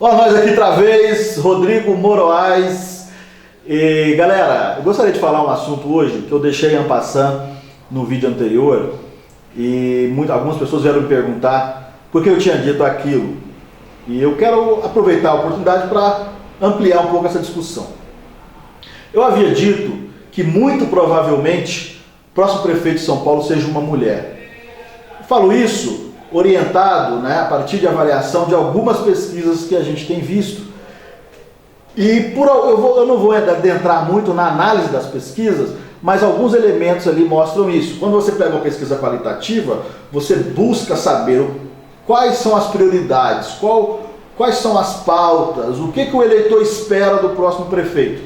Olá, nós aqui outra vez, Rodrigo Moroais. E galera, eu gostaria de falar um assunto hoje que eu deixei en passant no vídeo anterior e algumas pessoas vieram me perguntar por que eu tinha dito aquilo. E eu quero aproveitar a oportunidade para ampliar um pouco essa discussão. Eu havia dito que muito provavelmente o próximo prefeito de São Paulo seja uma mulher. Eu falo isso orientado, a partir de avaliação de algumas pesquisas que a gente tem visto. E eu não vou adentrar muito na análise das pesquisas, mas alguns elementos ali mostram isso. Quando você pega uma pesquisa qualitativa, você busca saber quais são as prioridades, quais são as pautas, o que o eleitor espera do próximo prefeito.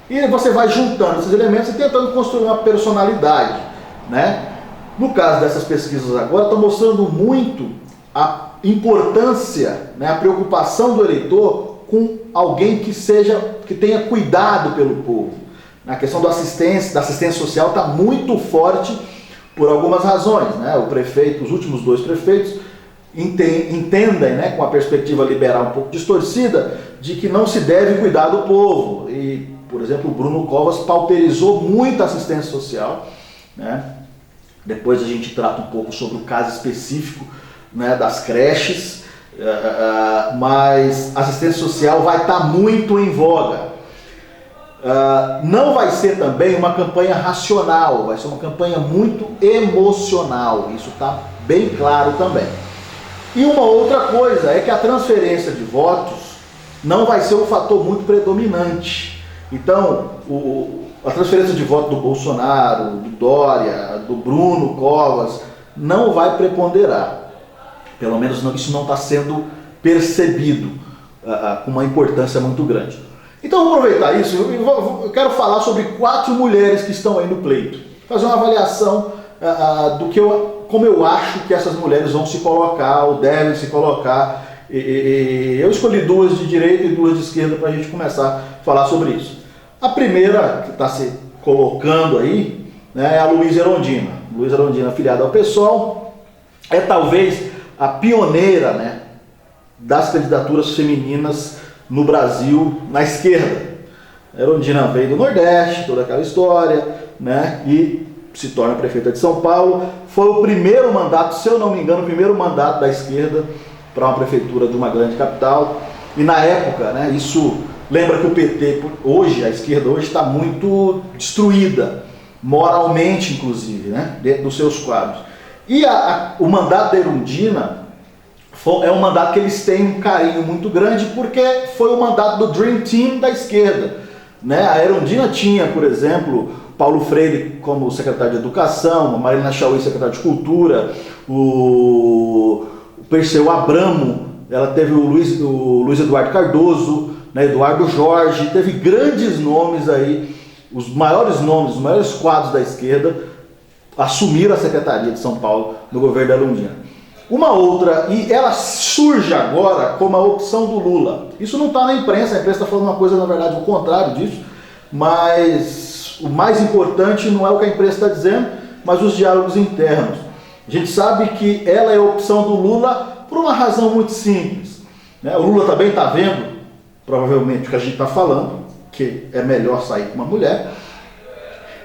E você vai juntando esses elementos e tentando construir uma personalidade, No caso dessas pesquisas agora, está mostrando muito a importância, a preocupação do eleitor com alguém que tenha cuidado pelo povo. A questão da assistência social está muito forte por algumas razões. Os últimos dois prefeitos entendem, com a perspectiva liberal um pouco distorcida, de que não se deve cuidar do povo. E, por exemplo, o Bruno Covas pauperizou muito a assistência social, Depois a gente trata um pouco sobre o caso específico das creches, mas assistência social vai estar muito em voga. Não vai ser também uma campanha racional, vai ser uma campanha muito emocional, isso está bem claro também. E uma outra coisa é que a transferência de votos não vai ser um fator muito predominante. Então, a transferência de voto do Bolsonaro, do Dória, do Bruno Covas, não vai preponderar. Pelo menos isso não está sendo percebido com uma importância muito grande. Então, eu vou aproveitar isso, eu quero falar sobre 4 mulheres que estão aí no pleito. Fazer uma avaliação como eu acho que essas mulheres vão se colocar, ou devem se colocar. Eu escolhi 2 de direita e 2 de esquerda para a gente começar a falar sobre isso. A primeira que está se colocando aí é a Luísa Erundina. Luísa Erundina, afiliada ao PSOL, é talvez a pioneira das candidaturas femininas no Brasil na esquerda. A Erundina veio do Nordeste, toda aquela história, e se torna prefeita de São Paulo. Foi o primeiro mandato, se eu não me engano, o primeiro mandato da esquerda para uma prefeitura de uma grande capital. E na época, isso... Lembra que o PT, a esquerda hoje está muito destruída, moralmente inclusive, dentro dos seus quadros. E o mandato da Erundina é um mandato que eles têm um carinho muito grande, porque foi o mandato do Dream Team da esquerda. A Erundina tinha, por exemplo, Paulo Freire como secretário de Educação, a Marina Chauí secretário de Cultura, o Perseu Abramo, ela teve o Luiz Eduardo Cardoso, Eduardo Jorge, teve grandes nomes aí, os maiores quadros da esquerda assumiram a Secretaria de São Paulo no governo da Erundina. Uma outra, e ela surge agora como a opção do Lula. Isso não está na imprensa, a imprensa está falando uma coisa, na verdade, o contrário disso, mas o mais importante não é o que a imprensa está dizendo, mas os diálogos internos. A gente sabe que ela é a opção do Lula por uma razão muito simples. O Lula também está vendo, provavelmente, o que a gente está falando, que é melhor sair com uma mulher.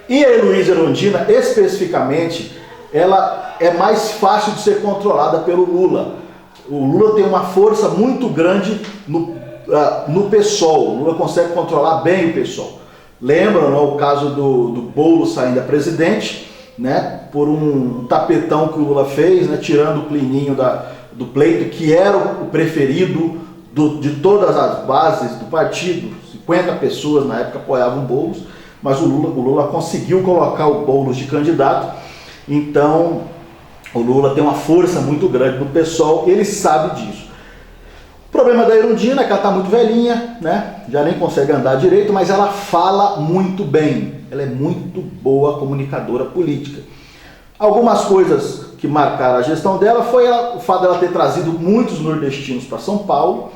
E a Luísa Erundina, especificamente, ela é mais fácil de ser controlada pelo Lula. O Lula tem uma força muito grande no PSOL. O Lula consegue controlar bem o PSOL. Lembram o caso do Boulos saindo a presidente, por um tapetão que o Lula fez, tirando o Plininho do pleito, que era o preferido de todas as bases do partido. 50 pessoas na época apoiavam o Boulos, mas o Lula conseguiu colocar o Boulos de candidato. Então o Lula tem uma força muito grande no PSOL, ele sabe disso. O problema da Erundina é que ela está muito velhinha, já nem consegue andar direito, mas ela fala muito bem, ela é muito boa comunicadora política. Algumas coisas que marcaram a gestão dela foi o fato dela ter trazido muitos nordestinos para São Paulo.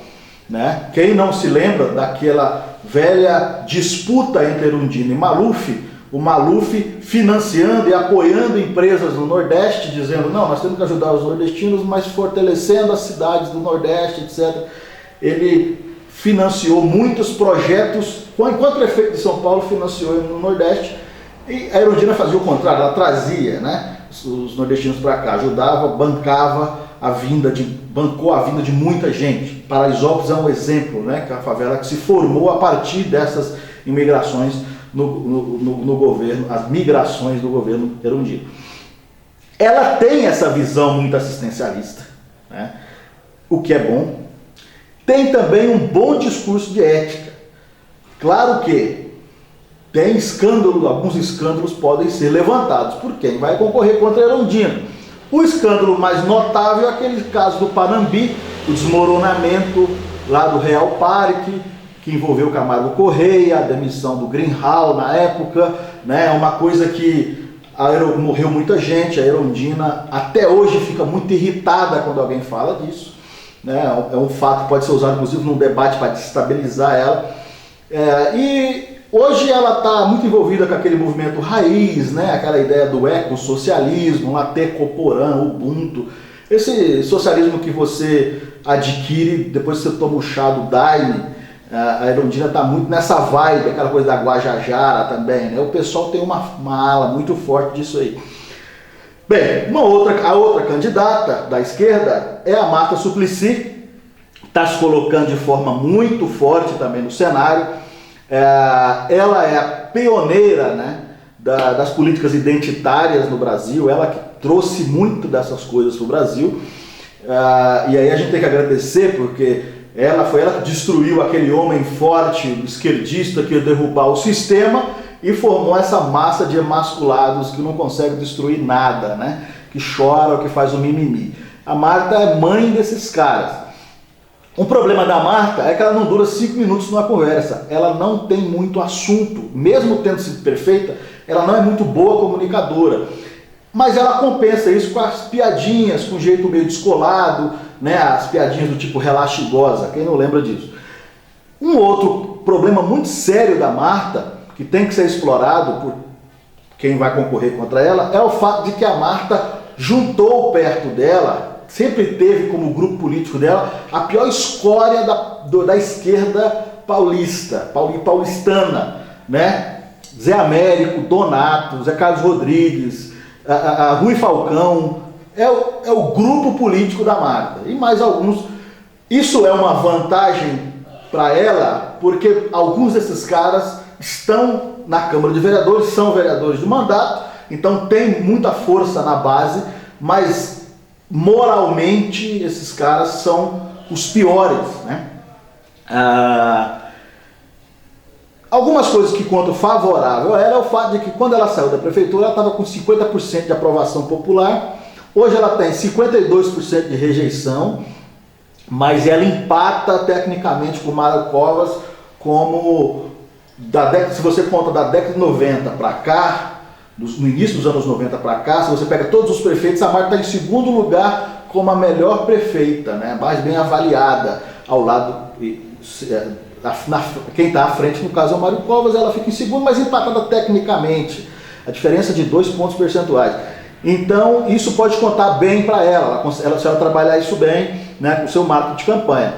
Quem não se lembra daquela velha disputa entre Erundina e Maluf, o Maluf financiando e apoiando empresas no Nordeste, dizendo, não, nós temos que ajudar os nordestinos, mas fortalecendo as cidades do Nordeste, etc. ele financiou muitos projetos, enquanto prefeito de São Paulo financiou no Nordeste, e a Erundina fazia o contrário, ela trazia, né, os nordestinos para cá, ajudava, bancava bancou a vinda de muita gente. Paraisópolis é um exemplo, né, que é a favela que se formou a partir dessas imigrações no governo, as migrações do governo Erundina. Ela tem essa visão muito assistencialista, né, o que é bom. Tem também um bom discurso de ética. Claro que tem escândalo, alguns escândalos podem ser levantados por quem vai concorrer contra a Erundina. O escândalo mais notável é aquele caso do Panambi, o desmoronamento lá do Real Parque, que envolveu Camargo Correia, a demissão do Greenhal na época, né? Uma coisa que morreu muita gente, a Erundina até hoje fica muito irritada quando alguém fala disso, né? É um fato que pode ser usado inclusive num debate para destabilizar ela. E hoje ela está muito envolvida com aquele movimento raiz, né? Aquela ideia do ecossocialismo, Latecoporã, Ubuntu, esse socialismo que você adquire depois que você toma o chá do Daime. A Erundina está muito nessa vibe, aquela coisa da Guajajara também, né? O pessoal tem uma ala muito forte disso aí. Bem, a outra candidata da esquerda é a Marta Suplicy, está se colocando de forma muito forte também no cenário. Ela é a pioneira, né, das políticas identitárias no Brasil, ela que trouxe muito dessas coisas para o Brasil, e aí a gente tem que agradecer porque foi ela que destruiu aquele homem forte, esquerdista, que ia derrubar o sistema e formou essa massa de emasculados que não consegue destruir nada, né, que chora, que faz o mimimi. A Marta é mãe desses caras. Um problema da Marta é que ela não dura 5 minutos numa conversa, ela não tem muito assunto, mesmo tendo sido perfeita, ela não é muito boa comunicadora, mas ela compensa isso com as piadinhas, com um jeito meio descolado, né? As piadinhas do tipo relaxa e goza, quem não lembra disso? Um outro problema muito sério da Marta, que tem que ser explorado por quem vai concorrer contra ela, é o fato de que a Marta juntou perto dela, sempre teve como grupo político dela a pior escória da esquerda paulistana, né? Zé Américo, Donato, Zé Carlos Rodrigues, a Rui Falcão, é o grupo político da Marta, e mais alguns. Isso é uma vantagem para ela, porque alguns desses caras estão na Câmara de Vereadores, são vereadores do mandato, então tem muita força na base, mas moralmente esses caras são os piores, né? Algumas coisas que contam favorável a ela é o fato de que quando ela saiu da prefeitura ela estava com 50% de aprovação popular, hoje ela tem 52% de rejeição, mas ela empata tecnicamente com o Mário Covas, como se você conta da década de 90 para cá, no início dos anos 90 para cá, se você pega todos os prefeitos, a Marta está em segundo lugar como a melhor prefeita, né? Mais bem avaliada, ao lado, quem está à frente no caso é o Mário Covas, ela fica em segundo, mas empatada tecnicamente, a diferença de 2 pontos percentuais. Então isso pode contar bem para ela, se ela trabalhar isso bem, né, com o seu marco de campanha.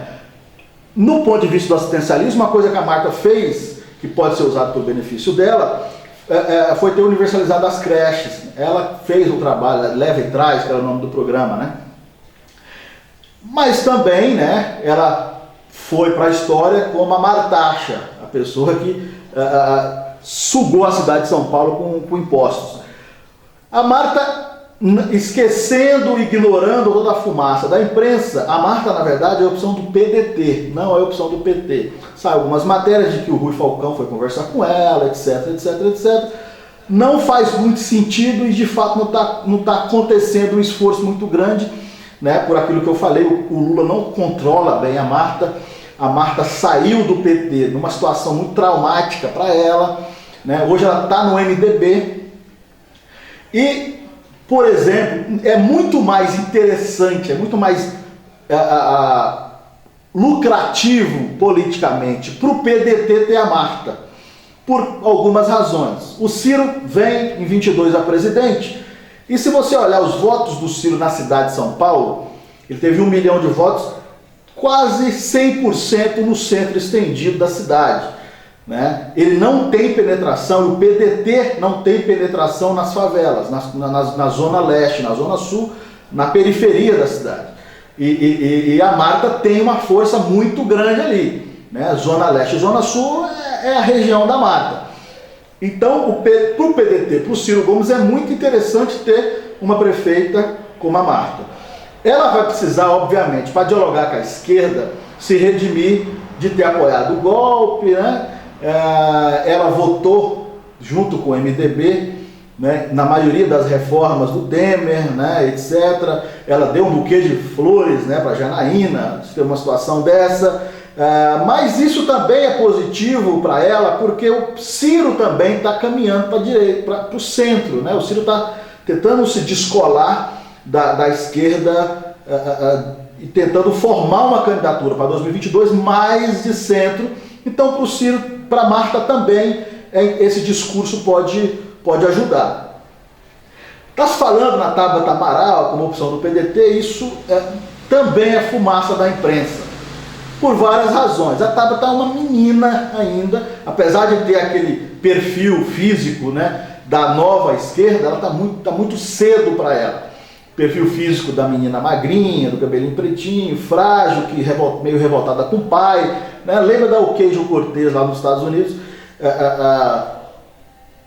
No ponto de vista do assistencialismo, uma coisa que a Marta fez, que pode ser usada pelo benefício dela, foi ter universalizado as creches. Ela fez o trabalho, Leva e Traz, que era o nome do programa, né? Mas também, né, ela foi para a história como a Martaxa, a pessoa que sugou a cidade de São Paulo com impostos. A Marta, esquecendo, ignorando toda a fumaça da imprensa, a Marta, na verdade, é a opção do PDT, não é a opção do PT. Saem algumas matérias de que o Rui Falcão foi conversar com ela, etc, etc, etc. Não faz muito sentido e, de fato, não tá acontecendo um esforço muito grande, né, por aquilo que eu falei, o Lula não controla bem a Marta saiu do PT numa situação muito traumática para ela, né? Hoje ela está no MDB e, por exemplo, é muito mais interessante, é muito mais lucrativo politicamente para o PDT ter a Marta, por algumas razões. O Ciro vem em 22 a presidente, e se você olhar os votos do Ciro na cidade de São Paulo, ele teve 1 milhão de votos, quase 100% no centro estendido da cidade, né? Ele não tem penetração, e o PDT não tem penetração nas favelas, na zona leste, na zona sul, na periferia da cidade. E a Marta tem uma força muito grande ali, né? Zona leste e zona sul é a região da Marta. Então, para o PDT, para o Ciro Gomes, é muito interessante ter uma prefeita como a Marta. Ela vai precisar, obviamente, para dialogar com a esquerda, se redimir de ter apoiado o golpe, né? Ela votou junto com o MDB, né, na maioria das reformas do Temer, né, etc. Ela deu um buquê de flores, né, para Janaína, se tem uma situação dessa. Mas isso também é positivo para ela, porque o Ciro também está caminhando para a direita, para o centro, né? O Ciro está tentando se descolar da esquerda e tentando formar uma candidatura para 2022 mais de centro. Então, para o Ciro, para a Marta também, esse discurso pode ajudar. Está se falando na Tabata Amaral como opção do PDT, isso também é fumaça da imprensa, por várias razões. A Tabata é uma menina ainda, apesar de ter aquele perfil físico, né, da nova esquerda, ela está muito cedo para ela. Perfil físico da menina magrinha, do cabelinho pretinho, frágil, meio revoltada com o pai, né? Lembra da Ocasio Cortez lá nos Estados Unidos?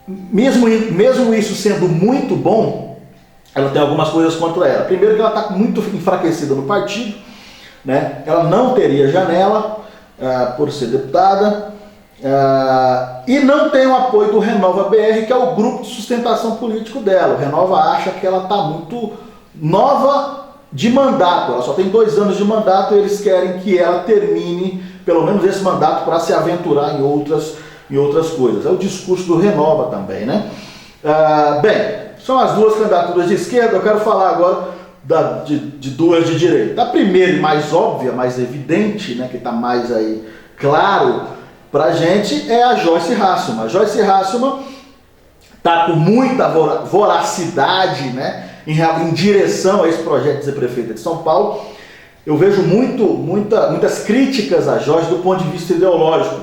Mesmo isso sendo muito bom, ela tem algumas coisas contra ela. Primeiro que ela está muito enfraquecida no partido, né? Ela não teria janela por ser deputada, e não tem o apoio do Renova BR, que é o grupo de sustentação político dela. O Renova acha que ela está muito nova de mandato, ela só tem 2 anos de mandato, e eles querem que ela termine pelo menos esse mandato para se aventurar em outras coisas. É o discurso do Renova também, né? Bem, são as duas candidaturas de esquerda. Eu quero falar agora de duas de direita. A primeira e mais óbvia, mais evidente, né, que está mais aí claro para a gente, é a Joyce Hasselmann. A Joyce Hasselmann está com muita voracidade, né, em direção a esse projeto de ser prefeita de São Paulo. Eu vejo muitas críticas a Joyce do ponto de vista ideológico.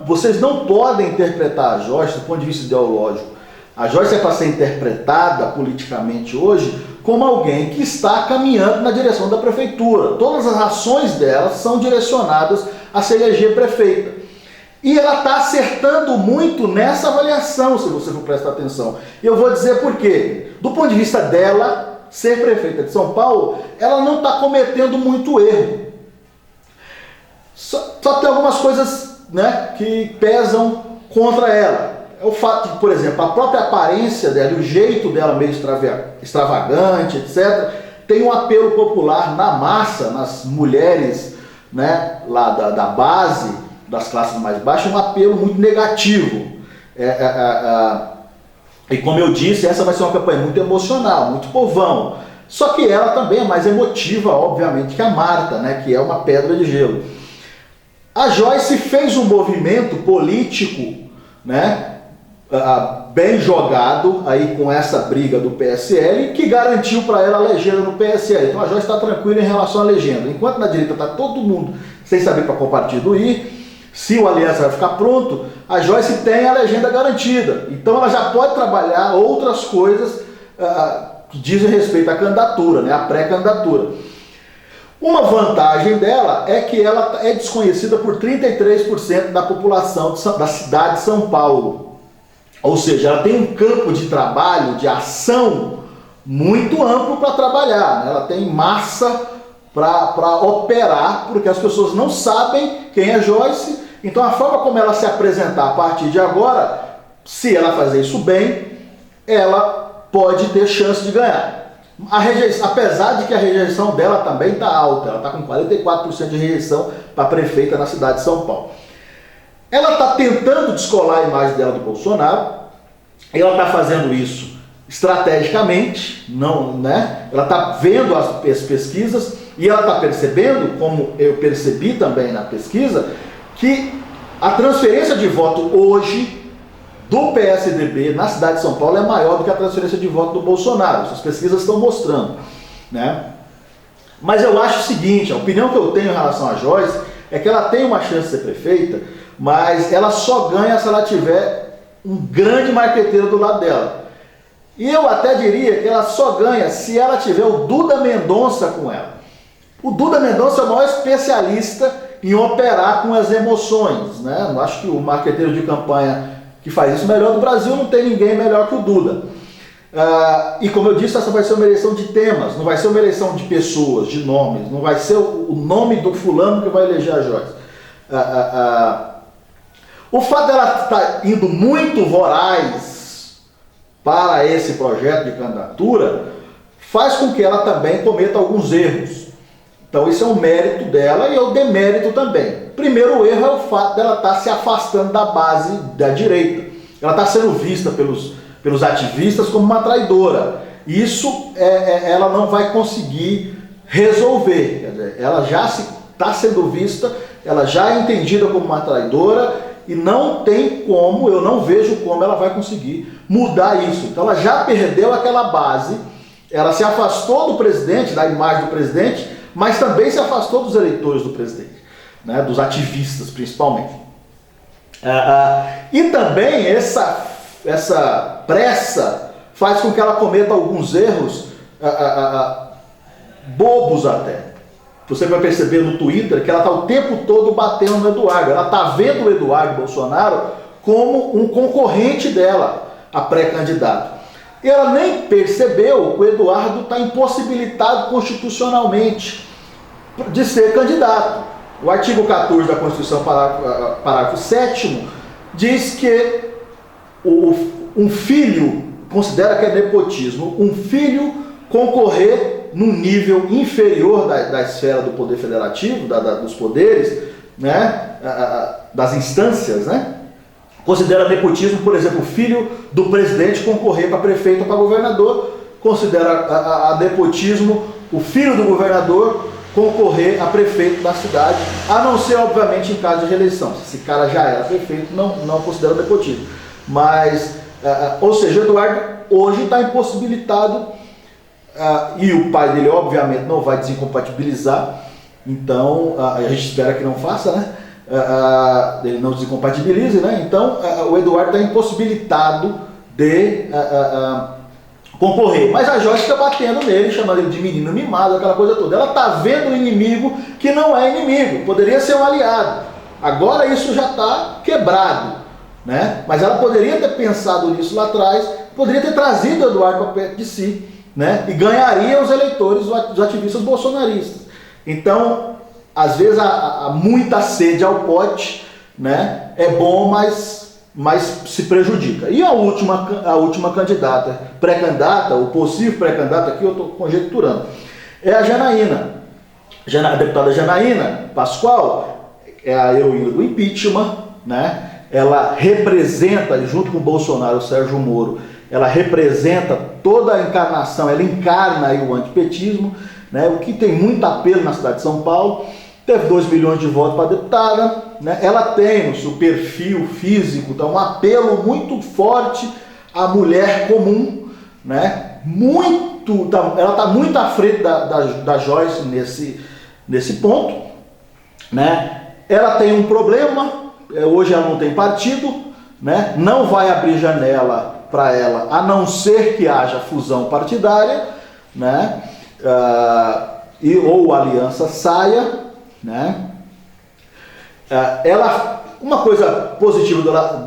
Vocês não podem interpretar a Joyce do ponto de vista ideológico. A Joyce é para ser interpretada politicamente hoje como alguém que está caminhando na direção da prefeitura. Todas as ações dela são direcionadas a se eleger prefeita. E ela está acertando muito nessa avaliação, se você for prestar atenção. E eu vou dizer por quê. Do ponto de vista dela, ser prefeita de São Paulo, ela não está cometendo muito erro. Só tem algumas coisas, né, que pesam contra ela. É o fato de, por exemplo, a própria aparência dela, o jeito dela meio extravagante, etc., tem um apelo popular na massa, nas mulheres, né, lá da base, das classes mais baixas, um apelo muito negativo. E como eu disse, essa vai ser uma campanha muito emocional, muito povão. Só que ela também é mais emotiva, obviamente, que a Marta, né, que é uma pedra de gelo. A Joyce fez um movimento político, né, bem jogado aí com essa briga do PSL, que garantiu para ela a legenda no PSL. Então a Joyce está tranquila em relação à legenda. Enquanto na direita está todo mundo sem saber para qual partido ir, se o Aliança vai ficar pronto, a Joyce tem a legenda garantida. Então ela já pode trabalhar outras coisas que dizem respeito à candidatura, né, à pré-candidatura. Uma vantagem dela é que ela é desconhecida por 33% da população da cidade de São Paulo. Ou seja, ela tem um campo de trabalho, de ação, muito amplo para trabalhar, né? Ela tem massa para operar, porque as pessoas não sabem quem é Joyce. Então a forma como ela se apresentar a partir de agora, se ela fazer isso bem, ela pode ter chance de ganhar. Apesar de que a rejeição dela também está alta, ela está com 44% de rejeição para prefeita na cidade de São Paulo. Ela está tentando descolar a imagem dela do Bolsonaro, ela está fazendo isso estrategicamente, não, né? Ela está vendo as pesquisas e ela está percebendo, como eu percebi também na pesquisa, que a transferência de voto hoje do PSDB na cidade de São Paulo é maior do que a transferência de voto do Bolsonaro. Essas pesquisas estão mostrando, né? Mas eu acho o seguinte, a opinião que eu tenho em relação a Joyce é que ela tem uma chance de ser prefeita, mas ela só ganha se ela tiver um grande marqueteiro do lado dela. E eu até diria que ela só ganha se ela tiver o Duda Mendonça com ela. O Duda Mendonça é o maior especialista em operar com as emoções, né? Eu acho que o marqueteiro de campanha que faz isso melhor do Brasil, não tem ninguém melhor que o Duda. E como eu disse, essa vai ser uma eleição de temas, não vai ser uma eleição de pessoas, de nomes, não vai ser o nome do fulano que vai eleger a Joyce. O fato dela estar indo muito voraz para esse projeto de candidatura faz com que ela também cometa alguns erros. Então isso é um mérito dela e é um demérito também. Primeiro erro é o fato dela estar se afastando da base da direita. Ela está sendo vista pelos ativistas como uma traidora. Isso ela não vai conseguir resolver. Quer dizer, ela já está sendo vista, ela já é entendida como uma traidora e não tem como, eu não vejo como ela vai conseguir mudar isso. Então ela já perdeu aquela base, ela se afastou do presidente, da imagem do presidente, mas também se afastou dos eleitores do presidente, né, dos ativistas principalmente. E também essa pressa faz com que ela cometa alguns erros bobos até. Você vai perceber no Twitter que ela está o tempo todo batendo no Eduardo. Ela está vendo o Eduardo Bolsonaro como um concorrente dela, a pré-candidato. E ela nem percebeu que o Eduardo está impossibilitado constitucionalmente de ser candidato. O artigo 14 da Constituição, parágrafo 7º, diz que um filho, considera que é nepotismo, um filho concorrer num nível inferior da esfera do poder federativo, dos poderes, né, das instâncias, né, considera nepotismo, por exemplo, o filho do presidente concorrer para prefeito ou para governador, considera nepotismo o filho do governador concorrer a prefeito da cidade, a não ser, obviamente, em caso de reeleição. Se esse cara já era prefeito, não considera nepotismo. Mas, ou seja, o Eduardo hoje está impossibilitado, e o pai dele, obviamente, não vai desincompatibilizar, então, a gente espera que não faça, né? Ele não desincompatibilize, né? Então, o Eduardo está impossibilitado de concorrer. Mas a Joyce está batendo nele, chamando ele de menino mimado, aquela coisa toda. Ela está vendo um inimigo que não é inimigo, poderia ser um aliado. Agora isso já está quebrado, né? Mas ela poderia ter pensado nisso lá atrás, poderia ter trazido o Eduardo para perto de si, né? E ganharia os eleitores, os ativistas bolsonaristas. Então, às vezes há muita sede ao pote, né? É bom, mas se prejudica. E a última candidata, pré-candidata, o possível pré-candidato aqui, eu estou conjecturando, é a Janaína. A deputada Janaína Pascoal é a heroína do impeachment, né? Ela representa, junto com o Bolsonaro, o Sérgio Moro, ela representa toda a encarnação, ela encarna aí o antipetismo, né? O que tem muito apelo na cidade de São Paulo. Teve 2 milhões de votos para deputada, né? Ela tem no seu perfil físico então, um apelo muito forte à mulher comum, né? Ela está muito à frente da Joyce nesse ponto, né? Ela tem um problema, hoje ela não tem partido, né? Não vai abrir janela para ela, a não ser que haja fusão partidária, né? Ou a aliança saia, né? Uma coisa positiva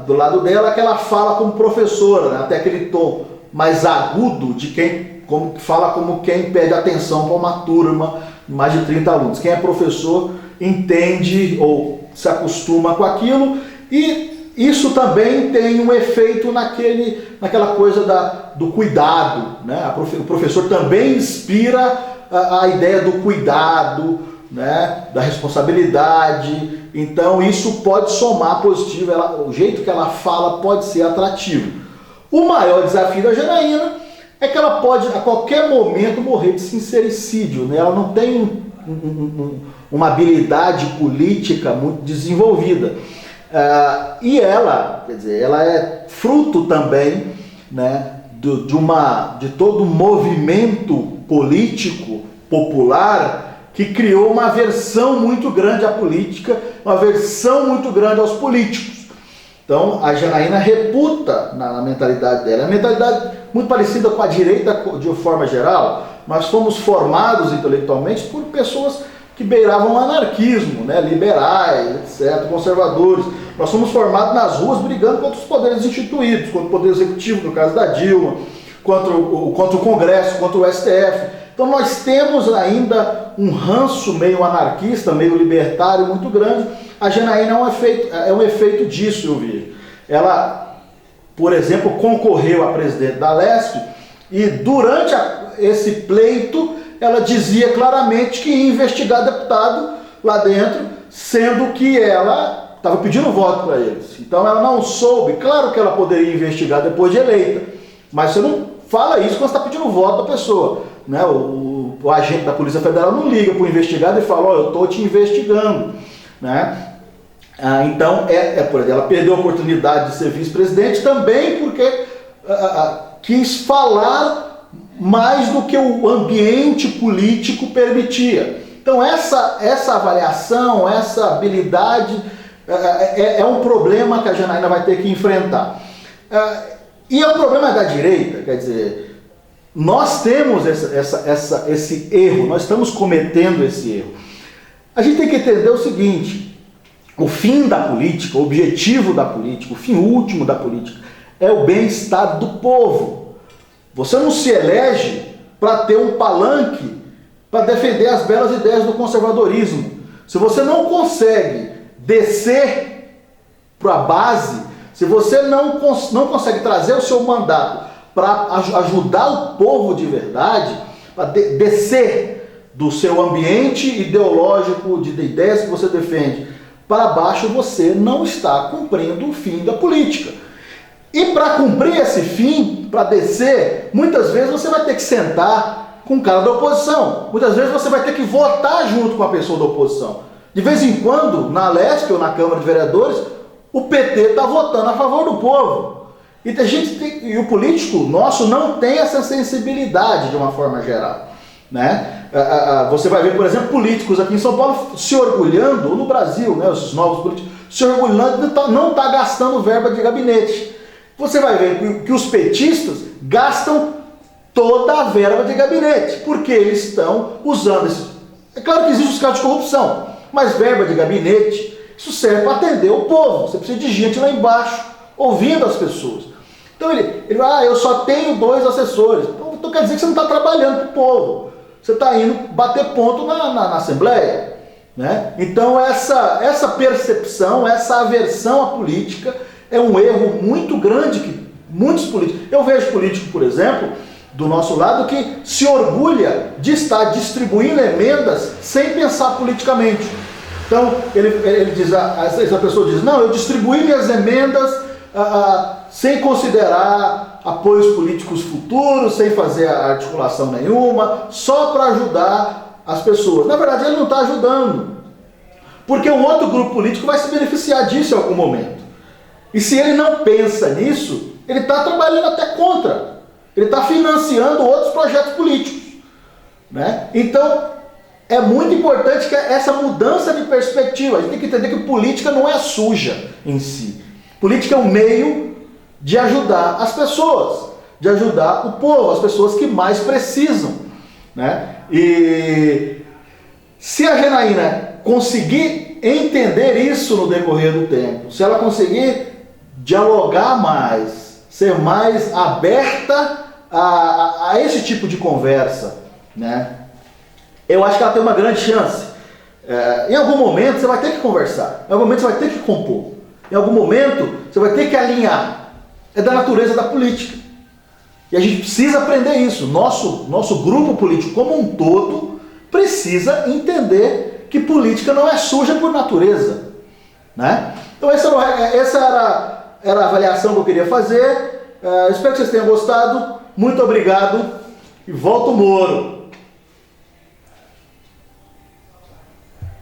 do lado dela é que ela fala como professora, né? Até aquele tom mais agudo de quem fala como quem pede atenção para uma turma de mais de 30 alunos. Quem é professor entende ou se acostuma com aquilo, e isso também tem um efeito naquela coisa do cuidado, né? O professor também inspira a ideia do cuidado, né? Da responsabilidade. Então isso pode somar positivo, o jeito que ela fala pode ser atrativo. O maior desafio da Janaína é que ela pode a qualquer momento morrer de sincericídio, né? Ela não tem uma habilidade política muito desenvolvida. E ela, quer dizer, ela é fruto também, né, de todo um movimento político popular que criou uma aversão muito grande à política, uma aversão muito grande aos políticos. Então, a Janaína reputa na mentalidade dela, a mentalidade muito parecida com a direita de forma geral. Nós fomos formados intelectualmente por pessoas que beiravam o anarquismo, né? Liberais, etc., conservadores. Nós fomos formados nas ruas brigando contra os poderes instituídos, contra o poder executivo, no caso da Dilma, contra o Congresso, contra o STF. Então nós temos ainda um ranço meio anarquista, meio libertário muito grande. A Janaína é um efeito disso, eu vejo. Ela, por exemplo, concorreu a presidente da Lesp e durante esse pleito ela dizia claramente que ia investigar deputado lá dentro, sendo que ela estava pedindo voto para eles. Então ela não soube, claro que ela poderia investigar depois de eleita, mas você não fala isso quando você está pedindo voto da pessoa. Né? O agente da Polícia Federal não liga para o investigado e fala, eu estou te investigando. Né? Então, por exemplo, ela perdeu a oportunidade de ser vice-presidente também porque quis falar mais do que o ambiente político permitia. Então essa avaliação, essa habilidade é um problema que a Janaína vai ter que enfrentar. E é um problema da direita, quer dizer, nós temos esse erro, nós estamos cometendo esse erro. A gente tem que entender o seguinte, o fim da política, o objetivo da política, o fim último da política é o bem-estar do povo. Você não se elege para ter um palanque para defender as belas ideias do conservadorismo. Se você não consegue descer para a base, se você não consegue trazer o seu mandato para ajudar o povo de verdade, para descer do seu ambiente ideológico, de ideias que você defende, para baixo, você não está cumprindo o fim da política. E para cumprir esse fim, para descer, muitas vezes você vai ter que sentar com o cara da oposição. Muitas vezes você vai ter que votar junto com a pessoa da oposição. De vez em quando, na Lesp ou na Câmara de Vereadores, o PT está votando a favor do povo. E o político nosso não tem essa sensibilidade de uma forma geral. Né? Você vai ver, por exemplo, políticos aqui em São Paulo se orgulhando, ou no Brasil, né, os novos políticos, se orgulhando de não estar gastando verba de gabinete. Você vai ver que os petistas gastam toda a verba de gabinete, porque eles estão usando esse... É claro que existe os casos de corrupção, mas verba de gabinete, isso serve para atender o povo. Você precisa de gente lá embaixo, ouvindo as pessoas. Então ele eu só tenho 2 assessores. Então quer dizer que você não está trabalhando para o povo. Você está indo bater ponto na Assembleia. Né? Então essa percepção, essa aversão à política é um erro muito grande que muitos políticos... Eu vejo político, por exemplo, do nosso lado, que se orgulha de estar distribuindo emendas sem pensar politicamente. Então, ele diz, essa pessoa diz, não, eu distribuí minhas emendas sem considerar apoios políticos futuros, sem fazer articulação nenhuma, só para ajudar as pessoas. Na verdade, ele não está ajudando, porque um outro grupo político vai se beneficiar disso em algum momento. E se ele não pensa nisso, ele está trabalhando até contra. Ele está financiando outros projetos políticos. Né? Então, é muito importante que essa mudança de perspectiva. A gente tem que entender que política não é suja em si. Política é um meio de ajudar as pessoas, de ajudar o povo, as pessoas que mais precisam. Né? E se a Janaína conseguir entender isso no decorrer do tempo, se ela conseguir dialogar mais, ser mais aberta a esse tipo de conversa, né? Eu acho que ela tem uma grande chance. Em algum momento você vai ter que conversar, em algum momento você vai ter que compor, em algum momento você vai ter que alinhar. É da natureza da política. E a gente precisa aprender isso. Nosso grupo político como um todo precisa entender que política não é suja por natureza. Né? Então essa era a avaliação que eu queria fazer. Espero que vocês tenham gostado. Muito obrigado e volta o Moro!